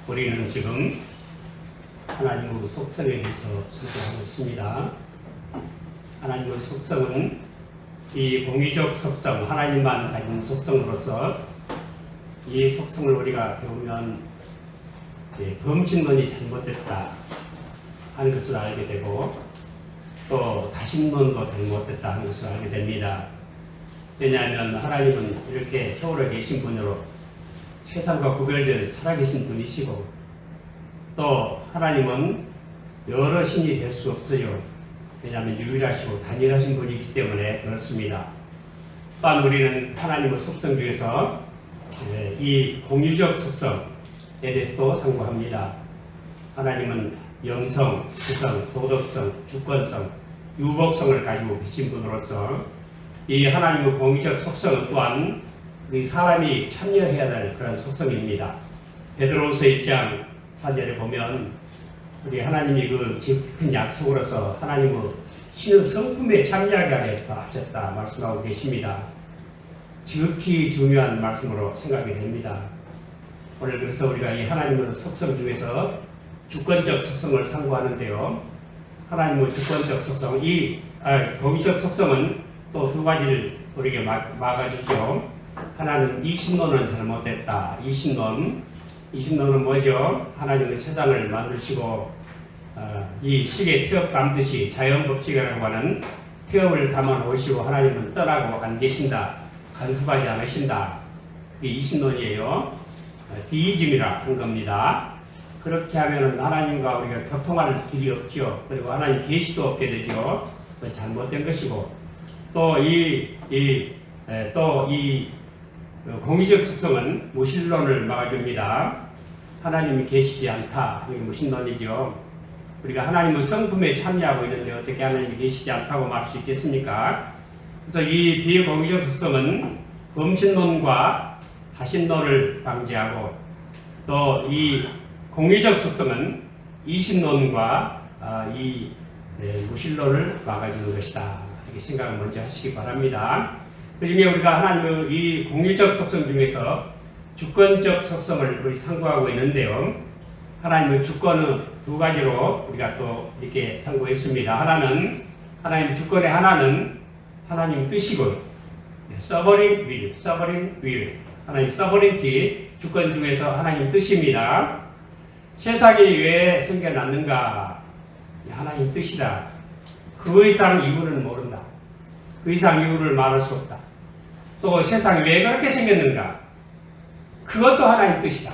우리는 지금 하나님의 속성에 대해서 설명하고 있습니다. 하나님의 속성은 이 공의적 속성, 하나님만 가진 속성으로서 이 속성을 우리가 배우면 범신론이 잘못됐다 하는 것을 알게 되고 또 다신론도 잘못됐다 하는 것을 알게 됩니다. 왜냐하면 하나님은 이렇게 태어나 계신 분으로 세상과 구별된 살아계신 분이시고 또 하나님은 여러 신이 될 수 없어요. 왜냐하면 유일하시고 단일하신 분이기 때문에 그렇습니다. 또한 우리는 하나님의 속성 중에서 이 공유적 속성에 대해서도 상고합니다. 하나님은 영성, 지성, 도덕성, 주권성, 유복성을 가지고 계신 분으로서 이 하나님의 공유적 속성은 또한 우리 사람이 참여해야 될 그런 속성입니다. 베드로후서 1장 4절에 보면 우리 하나님이 그 큰 약속으로서 하나님의 신의 성품에 참여하게 하셨다 말씀하고 계십니다. 지극히 중요한 말씀으로 생각이 됩니다. 오늘 그래서 우리가 이 하나님의 속성 중에서 주권적 속성을 상고하는데요. 하나님의 주권적 속성, 공의적 속성은 또 두 가지를 우리에게 막아주죠. 하나는 이신론은 잘못됐다. 이신론은 뭐죠? 하나님은 세상을 만드시고 이 시계 태엽 감듯이 자연법칙이라고 하는 태엽을 감아놓으시고 하나님은 떠나고 안 계신다. 간섭하지 않으신다. 그게 이신론이에요. 디이즘이라 한 겁니다. 그렇게 하면 하나님과 우리가 교통할 길이 없죠. 그리고 하나님 계시도 없게 되죠. 잘못된 것이고 또 이 공의적 속성은 무신론을 막아줍니다. 하나님이 계시지 않다. 이게 무신론이죠. 우리가 하나님의 성품에 참여하고 있는데 어떻게 하나님이 계시지 않다고 말할 수 있겠습니까? 그래서 이 비공의적 속성은 범신론과 다신론을 방지하고 또 이 공의적 속성은 이신론과 무신론을 막아주는 것이다. 이렇게 생각을 먼저 하시기 바랍니다. 그 중에 우리가 하나님의 이 공의적 속성 중에서 주권적 속성을 우리 상고하고 있는데요. 하나님의 주권은 두 가지로 우리가 또 이렇게 상고했습니다. 하나는 하나님 주권의 하나는 하나님 뜻이고 sovereign will, 하나님 sovereignty 주권 중에서 하나님 뜻입니다. 세상이 왜 생겨났는가? 하나님 뜻이다. 그 이상 이유를 모른다. 그 이상 이유를 말할 수 없다. 또 세상이 왜 그렇게 생겼는가? 그것도 하나님 뜻이다.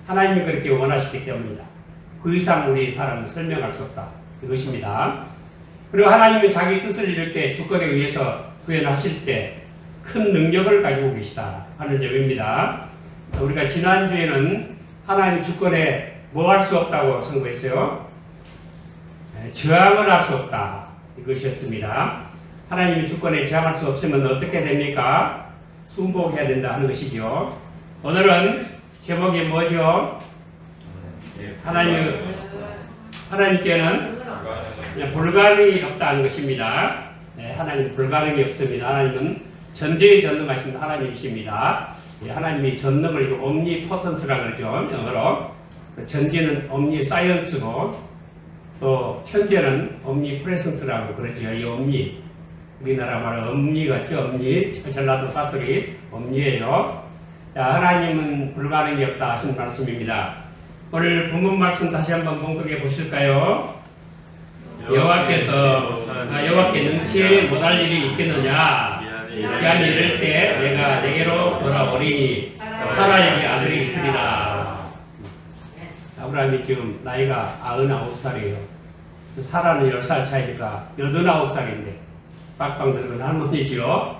하나님이 그렇게 원하시기 때문이다. 그 이상 우리 사람은 설명할 수 없다. 이것입니다. 그리고 하나님은 자기 뜻을 이렇게 주권에 의해서 구현하실 때 큰 능력을 가지고 계시다 하는 점입니다. 우리가 지난주에는 하나님 주권에 뭐 할 수 없다고 선고했어요? 저항을 할 수 없다. 이것이었습니다. 하나님의 주권에 저항할 수 없으면 어떻게 됩니까? 순복해야 된다 하는 것이죠. 오늘은 제목이 뭐죠? 하나님께는 불가능이 없다는 것입니다. 하나님 불가능이 없습니다. 하나님은 전제에 전능하신 하나님이십니다. 하나님이 전능을 omnipotence라고 그러죠. 영어로. 전제는 omniscience고 또 현재는 omnipresence라고 그러죠. 이 omni. 우리나라 말은 엄니 같죠? 엄니. 전라도 사투리 엄니예요. 자, 하나님은 불가능이 없다 하신 말씀입니다. 오늘 본문 말씀 다시 한번 봉독해 보실까요? 여호와께 능치 못할 일이 있겠느냐? 기한이 이를 때 내가 내게로 돌아오리니 사라에게 아들이 있으리라. 아브라함이 지금 나이가 99살이에요. 사라는 10살 차이니까 89살인데 빡빡 늙은 할머니죠.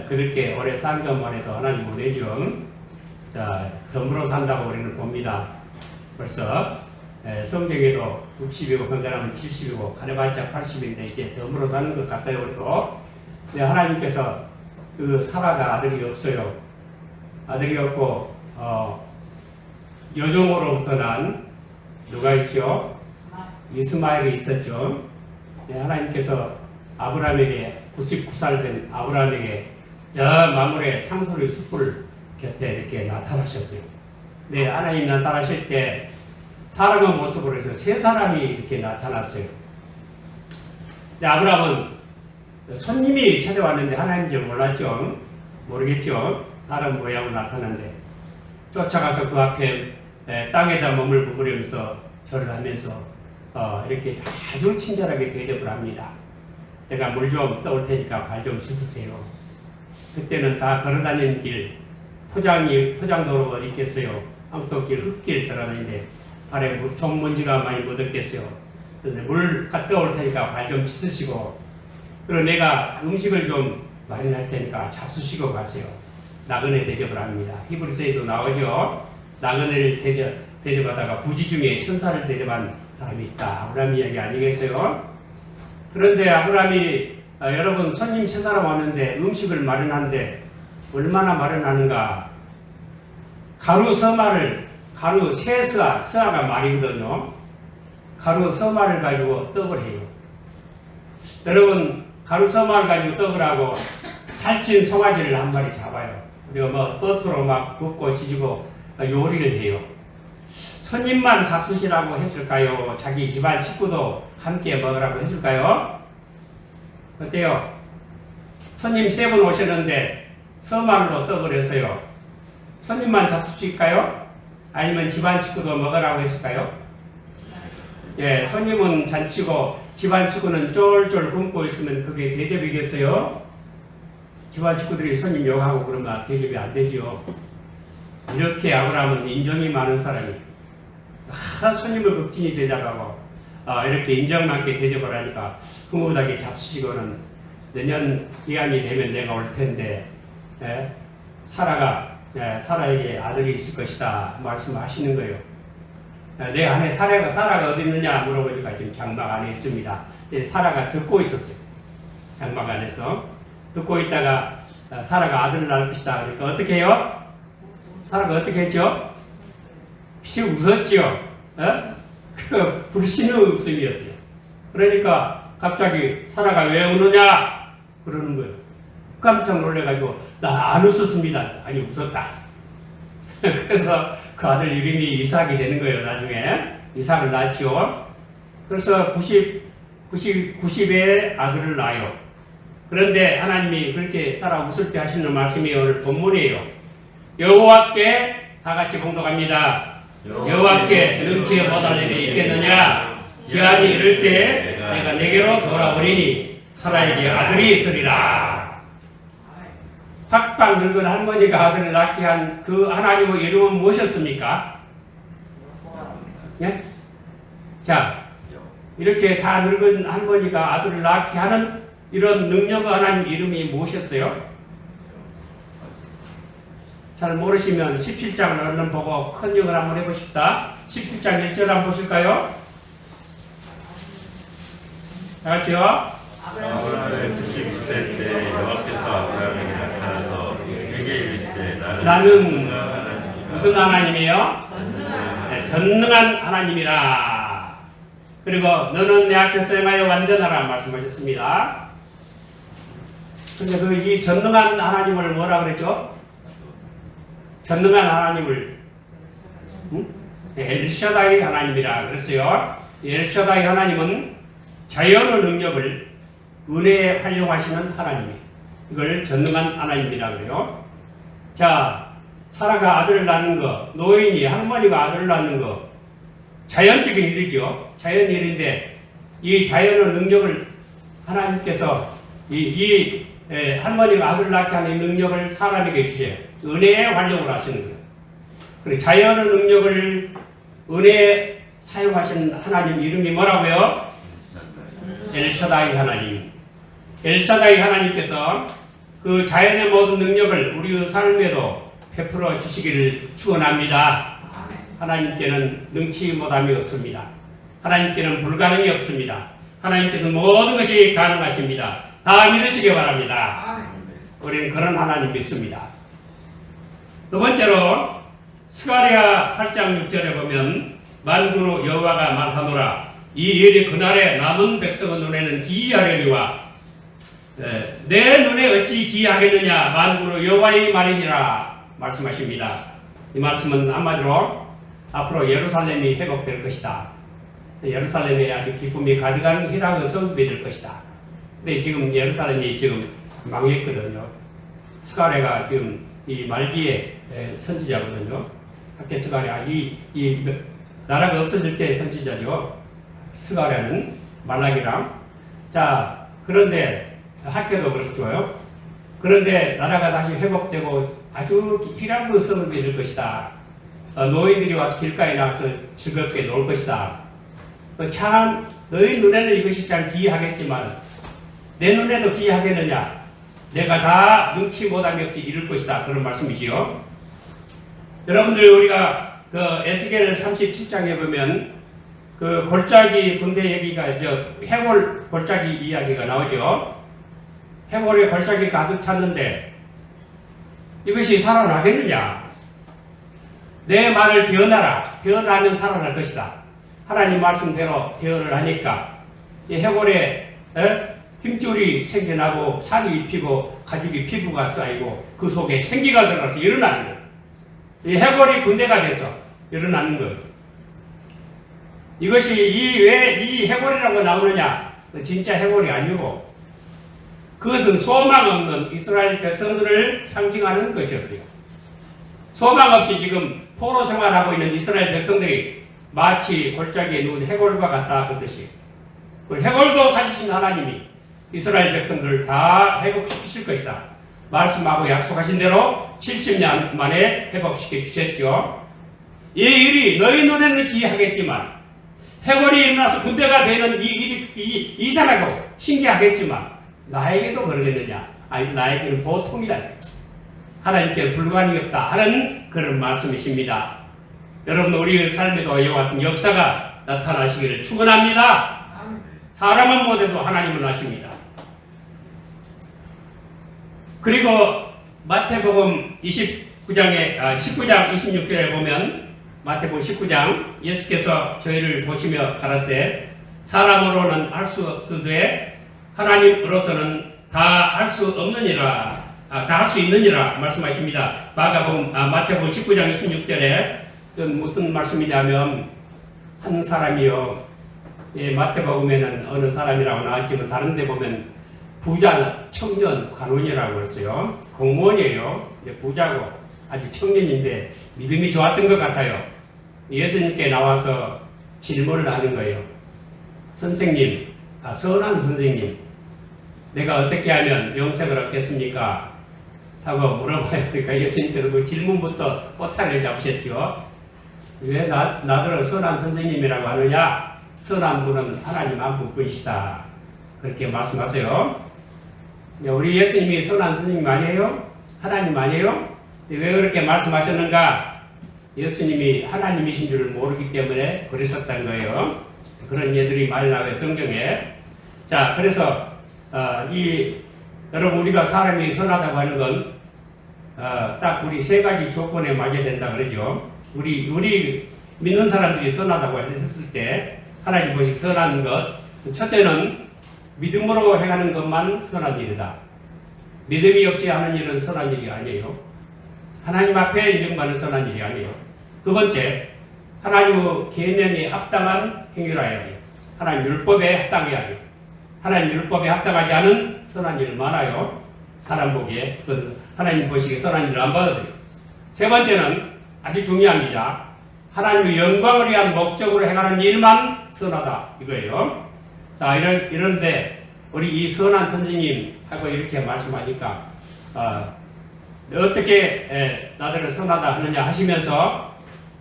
그렇게 오래 산 것만 해도 하나님 보내죠. 자, 덤으로 산다고 우리는 봅니다. 벌써 성경에도 60이고 건강하면 70이고 가려봤자 80인데 이게 덤으로 사는 것 같아요. 우리도. 하나님께서 그 사라가 아들이 없어요. 아들이 없고 여종으로부터 난 누가 있죠? 이스마엘이 있었죠. 하나님께서 아브라함에게 99살 된 아브라함에게 저 마물의 상수리 숯불 곁에 이렇게 나타나셨어요. 네, 하나님 나타나실 때 사람의 모습으로 해서 세 사람이 이렇게 나타났어요. 네, 아브라함은 손님이 찾아왔는데 하나님인 줄 몰랐죠. 모르겠죠. 사람 모양으로 나타났는데 쫓아가서 그 앞에 땅에다 몸을 구부리면서 절을 하면서 이렇게 아주 친절하게 대접을 합니다. 내가 물 좀 떠올 테니까 발 좀 씻으세요. 그때는 다 걸어다니는 길, 포장도로가 어디 있겠어요. 황토길, 흙길 들어다니는데 발에 종먼지가 많이 묻었겠어요. 그런데 물 떠올 테니까 발 좀 씻으시고, 그리고 내가 음식을 좀 마련할 테니까 잡수시고 가세요. 나그네 대접을 합니다. 히브리서에도 나오죠. 나그네를 대접하다가 부지 중에 천사를 대접한 사람이 있다. 아브라함 이야기 아니겠어요? 그런데 아브라함이 여러분 손님 세 사람 왔는데 음식을 마련하는데 얼마나 마련하는가? 가루 서가 말이거든요. 가루 서말을 가지고 떡을 해요. 여러분 가루 서말을 가지고 떡을 하고 살찐 송아지를 한 마리 잡아요. 그리고 버터로 막 굽고 지지고 요리를 해요. 손님만 잡수시라고 했을까요? 자기 집안 식구도 함께 먹으라고 했을까요? 어때요? 손님 3분 오셨는데 서말로 떡을 했어요. 손님만 잡수실까요? 아니면 집안 식구도 먹으라고 했을까요? 예, 손님은 잔치고 집안 식구는 쫄쫄 굶고 있으면 그게 대접이겠어요? 집안 식구들이 손님 욕하고 그러면 대접이 안 되죠. 이렇게 아브라함은 인정이 많은 사람이 손님을 극진히 대접하고 이렇게 인정 많게 대접을 하니까 흐뭇하게 잡수시고는 내년 기한이 되면 내가 올 텐데 사라에게 아들이 있을 것이다 말씀하시는 거예요. 내 안에 사라가 어디 있느냐 물어보니까 지금 장막 안에 있습니다. 사라가 듣고 있었어요. 장막 안에서 듣고 있다가 사라가 아들을 낳을 것이다. 그러니까 어떻게 해요? 사라가 어떻게 했죠? 피 웃었죠. 그 불신의 웃음이었어요. 그러니까 갑자기 사라가 왜 우느냐 그러는 거예요. 깜짝 놀래가지고 나 안 웃었습니다. 아니 웃었다. 그래서 그 아들 이름이 이삭이 되는 거예요. 나중에 이삭을 낳았죠. 그래서 90의 아들을 낳아요. 그런데 하나님이 그렇게 사라 웃을 때 하시는 말씀이 오늘 본문이에요. 여호와께 다 같이 봉독합니다. 여호와께 능치에 못할 일이 있겠느냐? 기한이 이를 때 내가 내게로 돌아오리니 사라에게 아들이 있으리라. 팍팍 늙은 할머니가 아들을 낳게 한 그 하나님의 이름은 무엇이었습니까? 예? 자, 이렇게 다 늙은 할머니가 아들을 낳게 하는 이런 능력의 하나님 이름이 무엇이었어요? 잘 모르시면 17장을 얼른 보고 큰 영을 한번 해보십시다. 17장 1절 한번 보실까요? 다 같이요. 아브라함의 99세 때 여호와께서 아브라함에게 나타나서 내게 이르시되 나는 무슨 하나님이에요? 전능한 하나님이라. 그리고 너는 내 앞에서 행하여 완전하라 말씀하셨습니다. 근데 이 전능한 하나님을 뭐라 그랬죠? 전능한 하나님을 엘샤다이 하나님이라 그랬어요. 엘샤다이 하나님은 자연의 능력을 은혜에 활용하시는 하나님이에요. 이걸 전능한 하나님이라 그래요. 자, 사라가 아들을 낳는 거, 노인이 할머니가 아들을 낳는 거 자연적인 일이죠. 자연 일인데 이 자연의 능력을 하나님께서 이 할머니가 아들을 낳게 하는 이 능력을 사람에게 주세요. 은혜에 활용을 하시는 거예요. 그리고 자연의 능력을 은혜에 사용하신 하나님 이름이 뭐라고요? 엘샤다이 하나님. 엘샤다이 하나님께서 그 자연의 모든 능력을 우리 삶에도 베풀어 주시기를 축원합니다. 하나님께는 능치 못함이 없습니다. 하나님께는 불가능이 없습니다. 하나님께서 모든 것이 가능하십니다. 다 믿으시기 바랍니다. 우리는 그런 하나님 믿습니다. 두 번째로 스가랴 8장 6절에 보면 만군의 여호와가 말하노라 이 일이 그날에 남은 백성의 눈에는 기이하려니와 내 눈에 어찌 기이하겠느냐 만군의 여호와의 말이니라 말씀하십니다. 이 말씀은 한마디로 앞으로 예루살렘이 회복될 것이다. 예루살렘에 아주 기쁨이 가득한 희락의 성읍이 될 것이다. 근데 지금 예루살렘이 지금 망했거든요. 스가랴가 지금 이 말기에 선지자거든요. 학계 스가랴 이 나라가 없어질 때의 선지자죠. 스가랴는 말라기랑. 자, 그런데 학교도 그렇죠. 그런데 나라가 다시 회복되고 아주 희락의 성읍이 될 것이다. 노인들이 와서 길가에 나와서 즐겁게 놀 것이다. 참 너희 눈에는 이것이 참 기이하겠지만 내 눈에도 기이하겠느냐? 내가 다 능치 못함이 없이 이룰 것이다. 그런 말씀이지요. 여러분들 우리가 그 에스겔 37장에 보면 그 골짜기 군대 얘기가 해골 골짜기 이야기가 나오죠. 해골의 골짜기 가득 찼는데 이것이 살아나겠느냐? 내 말을 되어나라. 되어나면 살아날 것이다. 하나님 말씀대로 대어를 하니까 이 해골에 힘줄이 생겨나고 살이 입히고 가죽이 피부가 쌓이고 그 속에 생기가 들어가서 일어나는 거예요. 이 해골이 군대가 돼서 일어나는 거예요. 이것이 왜 이 해골이라고 나오느냐? 진짜 해골이 아니고 그것은 소망 없는 이스라엘 백성들을 상징하는 것이었어요. 소망 없이 지금 포로 생활하고 있는 이스라엘 백성들이 마치 골짜기에 누운 해골과 같다 그것이. 해골도 살리신 하나님이 이스라엘 백성들을 다 회복시키실 것이다. 말씀하고 약속하신 대로 70년 만에 회복시켜 주셨죠. 이 일이 너희 눈에는 기이하겠지만 해골이 일어나서 군대가 되는 이 일이 이상하고 신기하겠지만 나에게도 그러겠느냐? 아니 나에게는 보통이다. 하나님께는 불가능이 없다 하는 그런 말씀이십니다. 여러분 우리의 삶에도 이와 같은 역사가 나타나시기를 축원합니다. 사람은 못해도 하나님은 하십니다. 그리고 마태복음 19장 26절에 보면 마태복음 19장 예수께서 저희를 보시며 가라사대 사람으로는 할 수 없으되 하나님으로서는 다 할 수 없느니라 다 할 수 있느니라 말씀하십니다. 마태복음 19장 26절에 무슨 말씀이냐면 한 사람이요 마태복음에는 어느 사람이라고 나왔지만 다른 데 보면 부자, 청년, 관원이라고 했어요. 공무원이에요. 부자고 아주 청년인데 믿음이 좋았던 것 같아요. 예수님께 나와서 질문을 하는 거예요. 선생님, 선한 선생님, 내가 어떻게 하면 영생을 얻겠습니까? 하고 물어봐야 되니까 예수님께서 그 질문부터 꼬타리를 잡으셨죠. 왜 나더러 선한 선생님이라고 하느냐? 선한 분은 하나님 한 분뿐이시다. 그렇게 말씀하세요. 우리 예수님이 선한 선생님 아니에요? 하나님 아니에요? 왜 그렇게 말씀하셨는가? 예수님이 하나님이신 줄 모르기 때문에 그러셨다는 거예요. 그런 예들이 많이 나와요, 성경에. 자, 그래서 여러분 우리가 사람이 선하다고 하는 건 딱 우리 세 가지 조건에 맞아야 된다 그러죠. 우리 믿는 사람들이 선하다고 했을 때 하나님 보시기 선한 것, 첫째는 믿음으로 행하는 것만 선한 일이다. 믿음이 없이 하는 일은 선한 일이 아니에요. 하나님 앞에 인정받는 선한 일이 아니에요. 두 번째, 하나님의 계명에 합당한 행위를 해야 돼요. 하나님 율법에 합당해야 돼요. 하나님 율법에 합당하지 않은 선한 일 많아요. 사람 보기에 하나님 보시기에 선한 일을 안 받아들여요. 세 번째는 아주 중요합니다. 하나님의 영광을 위한 목적으로 행하는 일만 선하다 이거예요. 자, 이런데 우리 이 선한 선생님하고 이렇게 말씀하니까 어떻게 나들을 선하다 하느냐 하시면서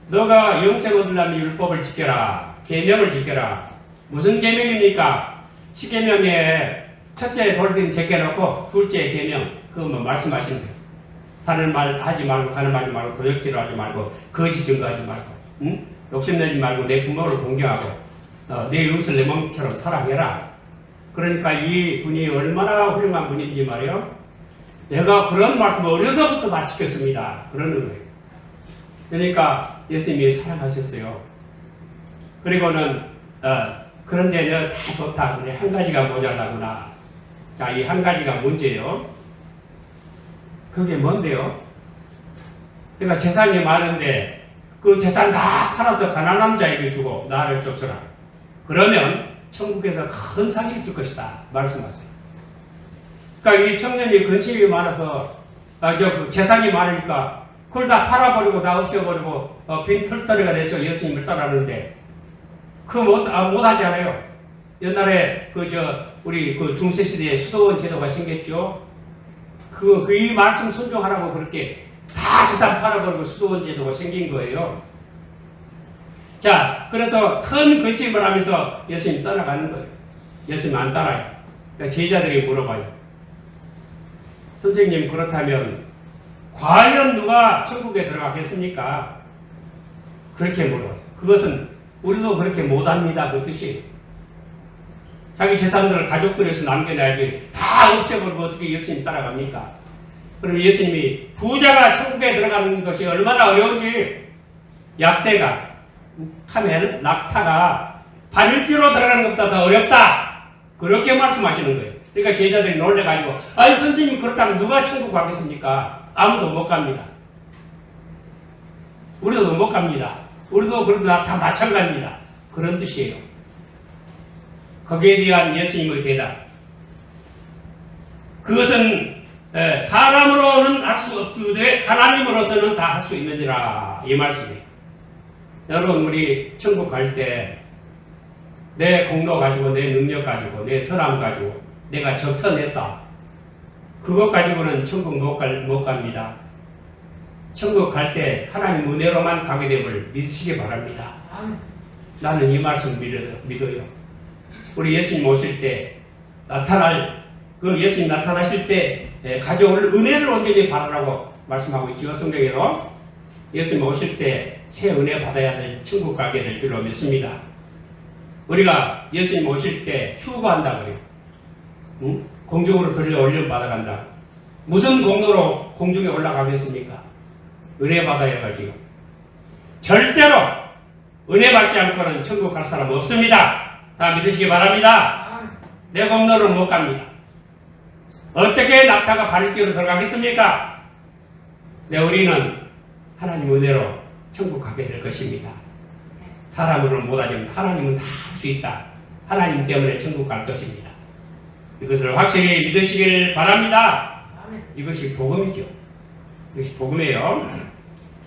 너가 영생 얻으려면 율법을 지켜라. 계명을 지켜라. 무슨 계명입니까? 십계명에 첫째 돌빈 제껴놓고 둘째 계명 그것만 말씀하시는 거예요. 사는 말 하지 말고 가는 말 하지 말고 도적질을 하지 말고 거짓 증거하지 말고 욕심내지 말고 내 부모를 공경하고 내 이웃을 내 몸처럼 사랑해라. 그러니까 이 분이 얼마나 훌륭한 분인지 말이에요. 내가 그런 말씀을 어려서부터 다 지켰습니다. 그러는 거예요. 그러니까 예수님이 사랑하셨어요. 그리고는 그런데 내가 다 좋다. 근데 한 가지가 모자라구나. 자, 이 한 가지가 문제예요. 그게 뭔데요? 내가 재산이 많은데 그 재산 다 팔아서 가난한 자에게 주고 나를 쫓으라. 그러면 천국에서 큰 상이 있을 것이다. 말씀하세요. 그러니까 이 청년이 근심이 많아서 재산이 많으니까 그걸 다 팔아버리고 다 없애버리고 빈 털터리가 돼서 예수님을 따라하는데 그거 못하잖아요. 옛날에 우리 중세시대에 수도원 제도가 생겼죠. 이 말씀 순종하라고 그렇게 다 재산 팔아버리고 수도원 제도가 생긴 거예요. 자, 그래서 큰 근심을 하면서 예수님 떠나가는 거예요. 예수님 안 따라요. 그러니까 제자들이 물어봐요. 선생님, 그렇다면 과연 누가 천국에 들어가겠습니까? 그렇게 물어요. 그것은 우리도 그렇게 못합니다. 그 뜻이에요. 자기 재산들을 가족들에서 남겨놔야지 다 없애버리고 어떻게 예수님 따라갑니까? 그럼 예수님이 부자가 천국에 들어가는 것이 얼마나 어려운지 약대가 카멜, 낙타가 바늘귀로 들어가는 것보다 더 어렵다. 그렇게 말씀하시는 거예요. 그러니까 제자들이 놀래가지고 아니 선생님 그렇다면 누가 천국 가겠습니까? 아무도 못 갑니다. 우리도 못 갑니다. 우리도 그러나 다 마찬가지입니다. 그런 뜻이에요. 거기에 대한 예수님의 대답. 그것은 사람으로는 할 수 없으되 하나님으로서는 다 할 수 있느니라. 이 말씀이에요. 여러분 우리 천국 갈 때 내 공로 가지고 내 능력 가지고 내 선함 가지고 내가 적선했다. 그것 가지고는 천국 못 갑니다. 천국 갈 때 하나님 은혜로만 가게 됨을 믿으시기 바랍니다. 나는 이 말씀 믿어요. 우리 예수님 오실 때 예수님 나타나실 때 가져올 은혜를 온전히 바라라고 말씀하고 있죠. 성경에도 예수님 오실 때 새 은혜 받아야 될 천국 가게 될 줄로 믿습니다. 우리가 예수님 오실 때 휴거한다 그래요. 응? 공중으로 들려 올려 받아간다. 무슨 공로로 공중에 올라가겠습니까? 은혜 받아야 가지요. 절대로 은혜 받지 않고는 천국 갈 사람 없습니다. 다 믿으시기 바랍니다. 내 공로는 못 갑니다. 어떻게 낙타가 바늘귀로 들어가겠습니까? 우리는 하나님 은혜로 천국 가게 될 것입니다. 사람으로는 못하지만 하나님은 다 할 수 있다. 하나님 때문에 천국 갈 것입니다. 이것을 확실히 믿으시길 바랍니다. 이것이 복음이죠. 이것이 복음이에요.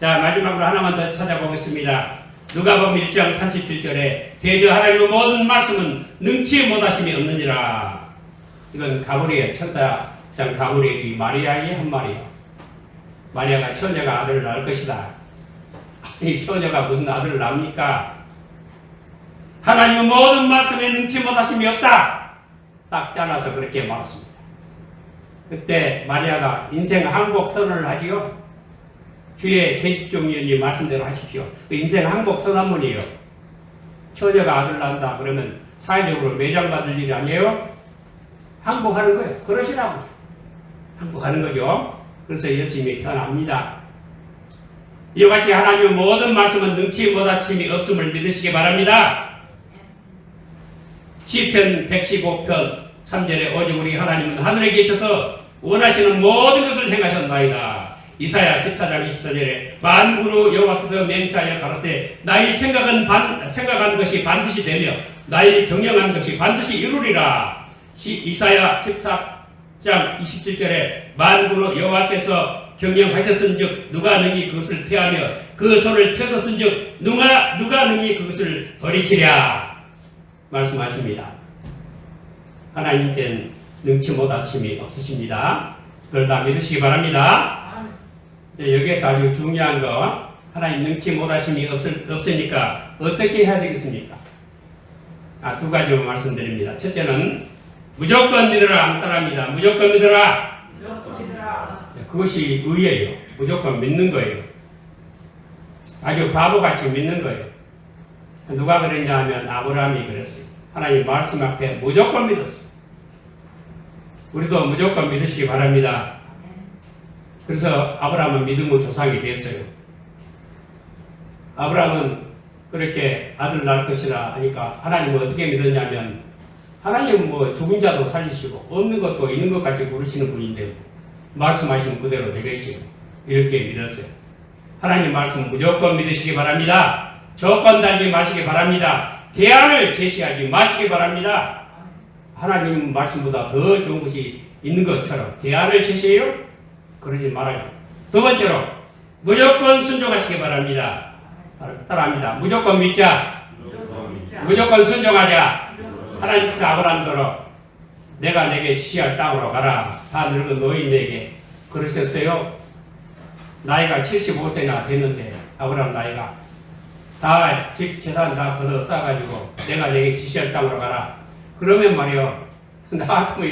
자, 마지막으로 하나만 더 찾아보겠습니다. 누가복음 1장 37절에 대저 하나님의 모든 말씀은 능치 못하심이 없느니라. 이건 가브리엘 천사장 가브리엘이 마리아의 한 말이에요. 마리아가 처녀가 아들을 낳을 것이다. 이 처녀가 무슨 아들을 낳습니까? 하나님의 모든 말씀에 능치 못하심이 없다. 딱 잘라서 그렇게 말했습니다. 그때 마리아가 인생 항복 선언을 하지요. 주의 계집종이니 말씀대로 하십시오. 그 인생 항복 선언문이에요. 처녀가 아들 낳는다 그러면 사회적으로 매장받을 일이 아니에요? 항복하는 거예요. 그러시라고. 항복하는 거죠. 그래서 예수님이 태어납니다. 이와 같이 하나님의 모든 말씀은 능치 못하심이 없음을 믿으시기 바랍니다. 시편 115편 3절에 오직 우리 하나님은 하늘에 계셔서 원하시는 모든 것을 행하셨나이다. 이사야 14장 24절에 만군의 여호와께서 맹세하여 가로되 나의 생각한 것이 반드시 되며 나의 경영한 것이 반드시 이루리라. 이사야 14장 27절에 만군의 여호와께서 경영하셨은즉 누가 능히 그것을 폐하며 그 손을 펴섰은즉 누가 능히 그것을 돌이키랴 말씀하십니다. 하나님께는 능치 못하심이 없으십니다. 그걸 다 믿으시기 바랍니다. 여기에서 아주 중요한 거 하나님 능치 못하심이 없으니까 어떻게 해야 되겠습니까? 두 가지만 말씀드립니다. 첫째는 무조건 믿으라 안 따라합니다. 무조건 믿으라. 그것이 의예요. 무조건 믿는 거예요. 아주 바보같이 믿는 거예요. 누가 그랬냐 하면 아브라함이 그랬어요. 하나님 말씀 앞에 무조건 믿었어요. 우리도 무조건 믿으시기 바랍니다. 그래서 아브라함은 믿음의 조상이 됐어요. 아브라함은 그렇게 아들 낳을 것이라 하니까 하나님은 어떻게 믿었냐면 하나님은 죽은 자도 살리시고 없는 것도 있는 것 같이 부르시는 분인데 말씀하시면 그대로 되겠지. 이렇게 믿었어요. 하나님 말씀 무조건 믿으시기 바랍니다. 조건 달지 마시기 바랍니다. 대안을 제시하지 마시기 바랍니다. 하나님 말씀보다 더 좋은 것이 있는 것처럼 대안을 제시해요? 그러지 말아요. 두 번째로 무조건 순종하시기 바랍니다. 따라합니다. 무조건 믿자. 무조건 순종하자. 하나님께서 아브라함더러 내가 내게 지시할 땅으로 가라. 다 늙은 노인에게 그러셨어요. 나이가 75세나 됐는데 아브라함 나이가 다 집 재산 다 걷어 싸가지고 내가 내게 지시할 땅으로 가라. 그러면 말이요 나 같으면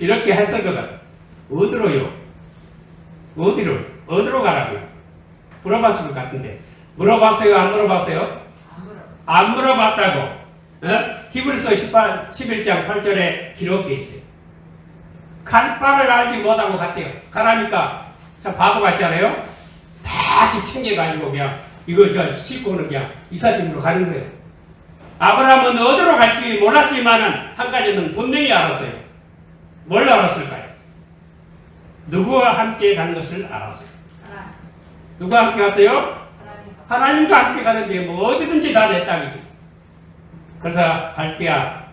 이렇게 했을 것 같아. 어디로요? 어디로 가라고요? 물어봤을 것 같은데 물어봤어요? 안 물어봤어요? 안 물어봤다고. 히브리서 11장 8절에 기록되어 있어요. 갈 바를 알지 못하고 갔대요. 가라니까 참 바보 같잖아요. 다 집 챙겨가지고 그냥 이거 저 싣고는 그냥 이사짐으로 가는 거예요. 아브라함은 어디로 갈지 몰랐지만은 한 가지는 분명히 알았어요. 뭘 알았을까요? 누구와 함께 가는 것을 알았어요. 누구와 함께 갔어요? 하나님과 함께 가는데 뭐 어디든지 다 내 땅이지. 그래서 갈대아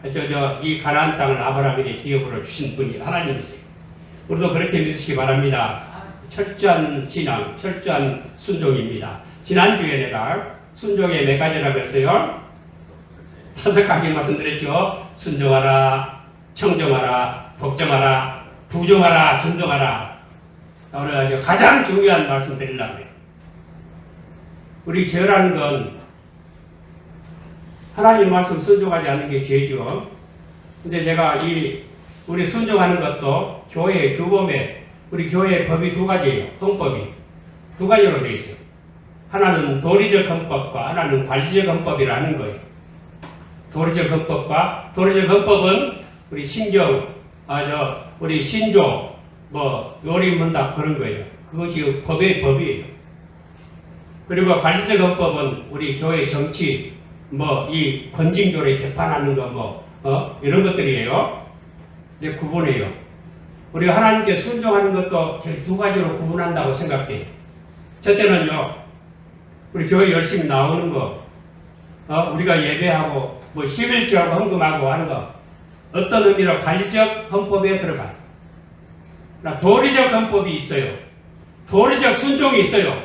이 가나안 땅을 아브라함에게 기업으로 주신 분이 하나님이세요. 우리도 그렇게 믿으시기 바랍니다. 철저한 신앙, 철저한 순종입니다. 지난주에 내가 순종의 몇 가지라고 했어요? 5가지 말씀드렸죠. 순종하라, 청정하라, 복종하라, 부종하라, 존중하라. 오늘 아주 가장 중요한 말씀 드리려고 해요. 우리 죄라는 건 하나님 말씀 순종하지 않는 게 죄죠. 근데 제가 우리 순종하는 것도 교회 규범에 우리 교회의 법이 2가지예요. 헌법이 2가지로 되어 있어요. 하나는 도리적 헌법과 하나는 관리적 헌법이라는 거예요. 도리적 헌법은 우리 신경, 우리 신조, 요리문답 그런 거예요. 그것이 법의 법이에요. 그리고 관리적 헌법은 우리 교회 정치, 이 권징조례 재판하는 거, 이런 것들이에요. 이제 구분해요. 우리가 하나님께 순종하는 것도 2가지로 구분한다고 생각해요. 첫째는요, 우리 교회 열심히 나오는 거, 우리가 예배하고, 11조하고 헌금하고 하는 거, 어떤 의미로 관리적 헌법에 들어가요. 도리적 헌법이 있어요. 도리적 순종이 있어요.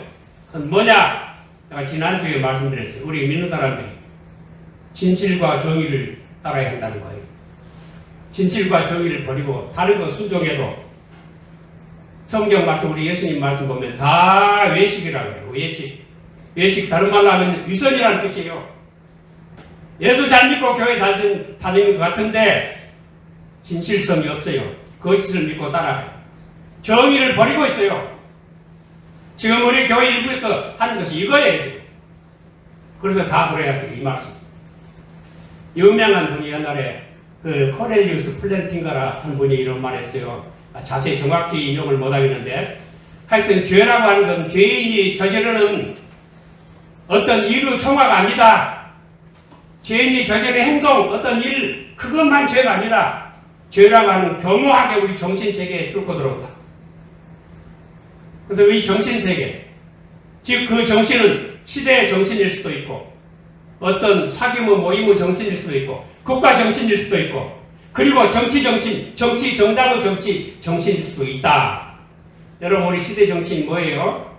그건 뭐냐? 제가 지난주에 말씀드렸어요. 우리 믿는 사람들이 진실과 정의를 따라야 한다는 거예요. 진실과 정의를 버리고 다른 거 순종해도 성경 말씀 우리 예수님 말씀 보면 다 외식이라고 해요. 외식 다른 말로 하면 위선이라는 뜻이에요. 예수 잘 믿고 교회 잘 다니는 것 같은데 진실성이 없어요. 거짓을 믿고 따라가요. 정의를 버리고 있어요. 지금 우리 교회 일부에서 하는 것이 이거예요. 그래서 다 그래야 돼요. 이 말씀. 유명한 분이 옛날에 코넬리우스 플랜팅가라 한 분이 이런 말 했어요. 자세히 정확히 인용을 못하겠는데 하여튼 죄라고 하는 건 죄인이 저지르는 어떤 일의 총화가 아니다. 죄인이 저지르는 행동, 어떤 일, 그것만 죄가 아니다. 죄라고 하는 교묘하게 우리 정신세계에 뚫고 들어온다. 그래서 이 정신세계, 즉 그 정신은 시대의 정신일 수도 있고 어떤 사기모 모임의 정신일 수도 있고 국가 정신일 수도 있고 그리고 정치 정당의 정신일 수도 있다. 여러분 우리 시대 정신이 뭐예요?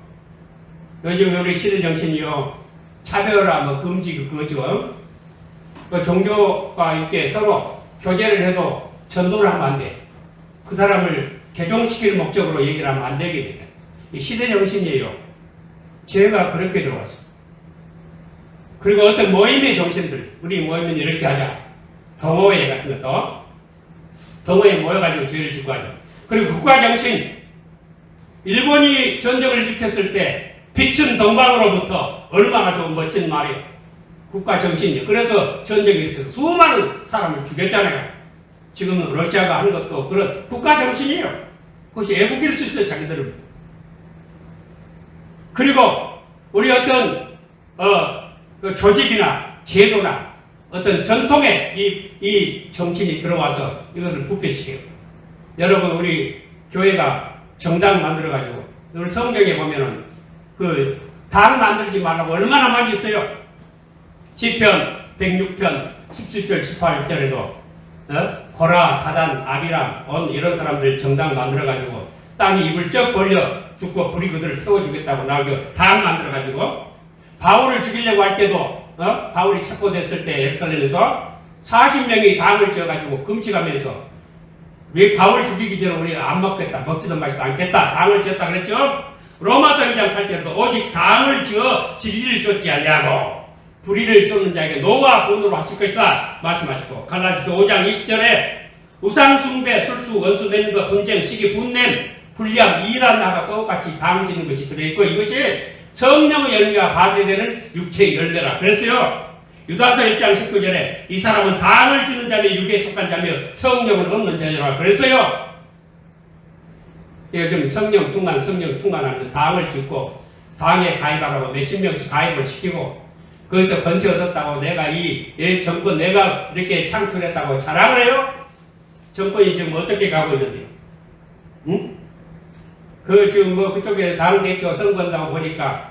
요즘 우리 시대 정신이요 차별화 금지 그거죠. 그 종교가 이렇게 서로 교제를 해도 전도를 하면 안 돼. 그 사람을 개종시킬 목적으로 얘기를 하면 안 되게 돼. 이 시대 정신이에요. 죄가 그렇게 들어왔어. 그리고 어떤 모임의 정신들, 우리 모임은 이렇게 하자. 동호회 같은 것도 동호회에 모여가지고 죄를 짓고 하죠. 그리고 국가정신, 일본이 전쟁을 일으켰을 때 빛은 동방으로부터 얼마나 좋은 멋진 말이에요. 국가정신이에요. 그래서 전쟁을 일으켜서 수많은 사람을 죽였잖아요. 지금 러시아가 하는 것도 그런 국가정신이에요. 그것이 애국일 수 있어요. 자기들은. 그리고 우리 어떤 조직이나 제도나 어떤 전통에 이 정신이 들어와서 이것을 부패시켜요. 여러분 우리 교회가 정당 만들어가지고 우리 성경에 보면은 그 당 만들지 말라고 얼마나 많이 있어요. 시편 106편 17절 18절에도 고라, 다단, 아비람, 온 이런 사람들 정당 만들어가지고 땅이 입을 쩍 벌려 죽고 불이 그들을 태워주겠다고 나오고 당 만들어가지고 바울을 죽이려고 할 때도 바울이 체포됐을 때 예루살렘에서 40명이 당을 지어가지고 금식하면서 왜 바울을 죽이기 전에 우리 안 먹겠다, 먹지도 마시도 않겠다, 당을 지었다 그랬죠? 로마서 2장 8절에도 오직 당을 지어 진리를 쫓지 않냐고 불의를 쫓는 자에게 노와 분으로 하실 것이다 말씀하시고 갈라디아서 5장 20절에 우상 숭배, 술수, 원수 맺는 것, 분쟁, 시기, 분냄, 불리함, 이란 나가 똑같이 당 지는 것이 들어있고 이것이 성령의 열매와 반대되는 육체의 열매라 그랬어요. 유다서 1장 19절에 이 사람은 당을 지는 자며 육에 속한 자며 성령을 얻는 자라 그랬어요. 이거 좀 성령 충만하면서 당을 짓고 당에 가입하라고 몇십 명씩 가입을 시키고 거기서 권세 얻었다고 내가 이 정권 내가 이렇게 창출했다고 자랑을 해요? 정권이 지금 어떻게 가고 있는데요? 응? 그 지금 뭐 그쪽에 당대표 선거한다고 보니까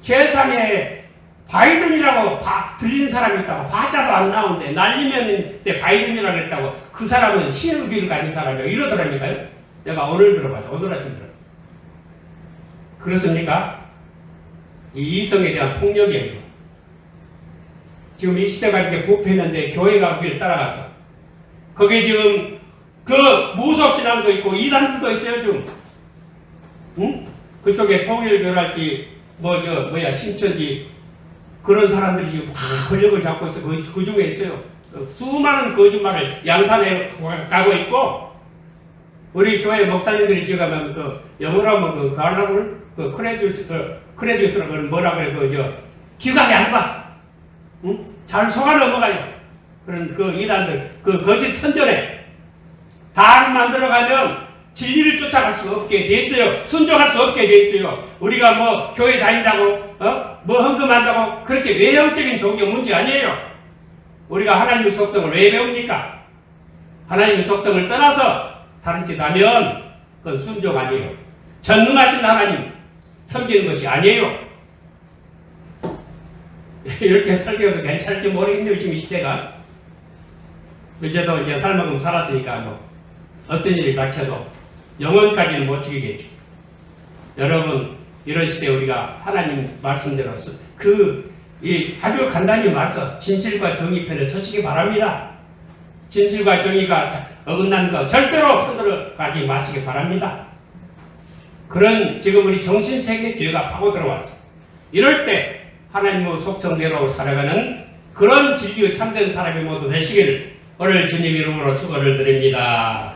세상에 바이든이라고 들리는 사람이 있다고 바자도 안 나오는데 날리면 때 바이든이라고 했다고 그 사람은 신의비를 가진 사람이라고 이러더랍니까요? 내가 오늘 들어봐서 오늘 아침 들어봤어요. 그렇습니까? 이 이성에 대한 폭력이에요. 지금 이 시대가 이렇게 부패했는데 교회가 그길 따라가서 거기에 지금 그 무속신앙도 있고 이단들도 있어요 지금. 응? 그쪽에 통일교랄지 신천지 그런 사람들이 지금 다 권력을 잡고 있어. 그 중에 있어요. 수많은 거짓말을 양산해 가고 있고 우리 교회 목사님들이 지금 가면 영어로 하면 가라불 크레디스라고 뭐라 그래 기각이 안 봐. 응? 잘 속아 넘어가요. 그런 이단들 거짓 선전에 당 만들어가면 진리를 쫓아갈 수 없게 돼 있어요. 순종할 수 없게 돼 있어요. 우리가 뭐 교회 다닌다고 뭐 헌금한다고 그렇게 외형적인 종교 문제 아니에요. 우리가 하나님의 속성을 왜 배웁니까? 하나님의 속성을 떠나서 다른 짓 하면 그건 순종 아니에요. 전능하신 하나님 섬기는 것이 아니에요. 이렇게 설교해도 괜찮을지 모르겠네요. 지금 이 시대가. 이제도 이제 살만큼 살았으니까 뭐 어떤 일이 닥쳐도 영원까지는 못 지키겠죠. 여러분 이런 시대에 우리가 하나님 말씀대로 아주 간단히 말해서 진실과 정의 편에 서시기 바랍니다. 진실과 정의가 어긋난 거 절대로 흔들어 가지 마시기 바랍니다. 그런 지금 우리 정신세계 죄가 파고 들어왔어요. 이럴 때 하나님의 속성대로 살아가는 그런 진리의 참된 사람이 모두 되시기를 오늘 주님 이름으로 축원을 드립니다.